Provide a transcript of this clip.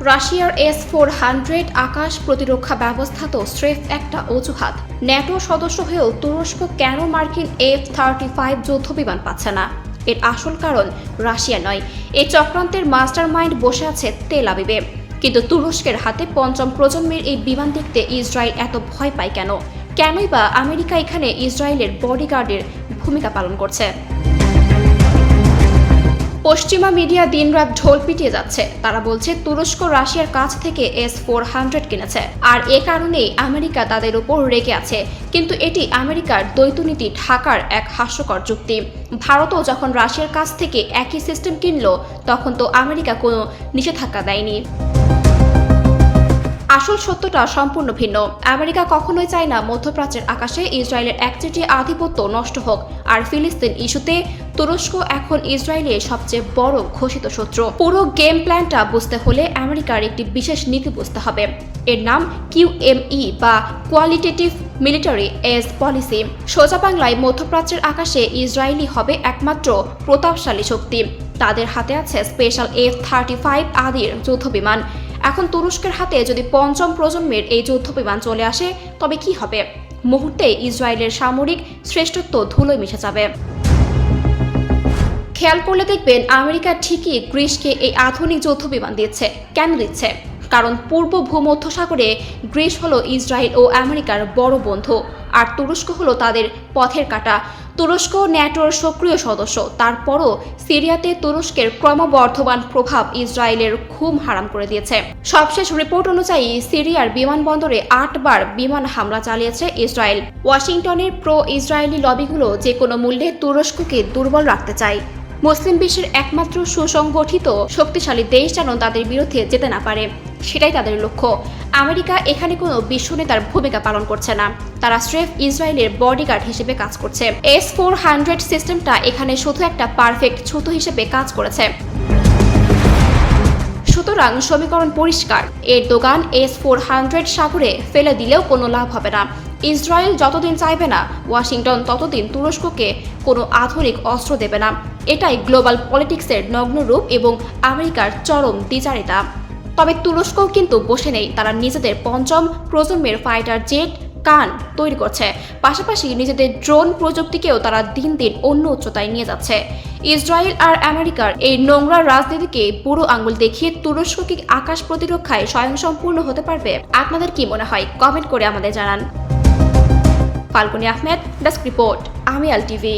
রাশিয়ার S-400 আকাশ প্রতিরক্ষা ব্যবস্থা তো স্রেফ একটা অজুহাত। ন্যাটো সদস্য হয়েও তুরস্ক কেন মার্কিন F-35 যুদ্ধবিমান পাচ্ছে না? এর আসল কারণ রাশিয়া নয়, এই চক্রান্তের মাস্টারমাইন্ড বসে আছে তেল আবিবে। কিন্তু তুরস্কের হাতে পঞ্চম প্রজন্মের এই বিমান দেখতে ইসরায়েল এত ভয় পায় কেন? কেনই বা আমেরিকা এখানে ইসরায়েলের বডিগার্ডের ভূমিকা পালন করছে? পশ্চিমা মিডিয়া দিনরাত ঢোল পিটিয়ে যাচ্ছে। তারা বলছে তুরস্ক রাশিয়ার কাছ থেকে S-400 কিনেছে, আর এ কারণেই আমেরিকা তাদের উপর রেগে আছে। কিন্তু এটি আমেরিকার দ্বৈতনীতি ঢাকার এক হাস্যকর যুক্তি। ভারতও যখন রাশিয়ার কাছ থেকে একই সিস্টেম কিনল, তখন তো আমেরিকা কোনো নিষেধাজ্ঞা দেয়নি। আসল সত্যটা সম্পূর্ণ ভিন্ন। আমেরিকা কখনোই চায় না মধ্যপ্রাচ্যের আকাশে ইসরায়েলের একচেটিয়া আধিপত্য নষ্ট হোক, আর ফিলিস্তিন ইস্যুতে তুরস্ক এখন ইসরায়েলের সবচেয়ে বড় ঘোষিত শত্রু। পুরো গেম প্ল্যানটা বুঝতে হলে আমেরিকার একটি বিশেষ নীতি বুঝতে হবে। এর নাম QME বা কোয়ালিটেটিভ মিলিটারি এজ পলিসি। সোজা বাংলায় মধ্যপ্রাচ্যের আকাশে ইসরায়েলি হবে একমাত্র প্রতাপশালী শক্তি। তাদের হাতে আছে স্পেশাল F-35 আদির যুদ্ধবিমান। এখন তুরস্কের হাতে যদি পঞ্চম প্রজন্মের এই যুদ্ধবিমান চলে আসে, তবে কি হবে? মুহূর্তে ইসরায়েলের সামরিক শ্রেষ্ঠত্ব ধুলোয় মিশে যাবে। খেয়াল করলে দেখবেন আমেরিকা ঠিকই গ্রিসকে এই আধুনিক যুদ্ধবিমান দিচ্ছে। কেন দিচ্ছে? কারণ পূর্ব ভূমধ্যসাগরে গ্রিস হলো ইসরায়েল ও আমেরিকার বড় বন্ধু, আর তুরস্ক হলো তাদের পথের কাঁটা। তুরস্ক ন্যাটোর সক্রিয় সদস্য, তারপরও সিরিয়াতে তুরস্কের ক্রমবর্ধমান প্রভাব ইসরায়েলের ঘুম হারাম করে দিয়েছে। সবশেষ রিপোর্ট অনুযায়ী সিরিয়ার বিমানবন্দরে 8 বার বিমান হামলা চালিয়েছে ইসরায়েল। ওয়াশিংটনের প্রো ইসরায়েলি লবিগুলো যে কোনো মূল্যে তুরস্ককে দুর্বল রাখতে চায়। মুসলিম বিশ্বের একমাত্র সুসংগঠিত শক্তিশালী দেশ যেন তাদের বিরুদ্ধে যেতে না পারে, সেটাই তাদের লক্ষ্য। আমেরিকা এখানে কোনো বিশ্বনেতার ভূমিকা পালন করছে না, তারা স্রেফ ইসরায়েলের বডিগার্ড হিসেবে কাজ করছে। S-400 সিস্টেমটা এখানে শুধু একটা পারফেক্ট ছুতো হিসেবে কাজ করেছে। সুতরাং সমীকরণ পরিষ্কার, এর দোকান S-400 সাগরে ফেলে দিলেও কোনো লাভ হবে না। ইসরায়েল যতদিন চাইবে না, ওয়াশিংটন ততদিন তুরস্ককে কোনো আধুনিক অস্ত্র দেবে না। এটাই গ্লোবাল পলিটিক্সের নগ্ন রূপ এবং আমেরিকার চরম দ্বিচারিতা। তবে তুরস্কও কিন্তু বসে নেই, তারা নিজেদের পঞ্চম প্রজন্মের ফাইটার জেট কান তৈরি করছে। পাশাপাশি নিজেদের ড্রোন প্রযুক্তিকেও তারা দিন দিন অন্য উচ্চতায় নিয়ে যাচ্ছে। ইসরায়েল আর আমেরিকার এই নোংরা রাজনীতিকে বুড়ো আঙুল দেখিয়ে তুরস্ক কি আকাশ প্রতিরক্ষায় স্বয়ংসম্পূর্ণ হতে পারবে? আপনাদের কি মনে হয়? কমেন্ট করে আমাদের জানান। ফাল্গুনী আহমেদ, ডেস্ক রিপোর্ট, আমি আল টিভি।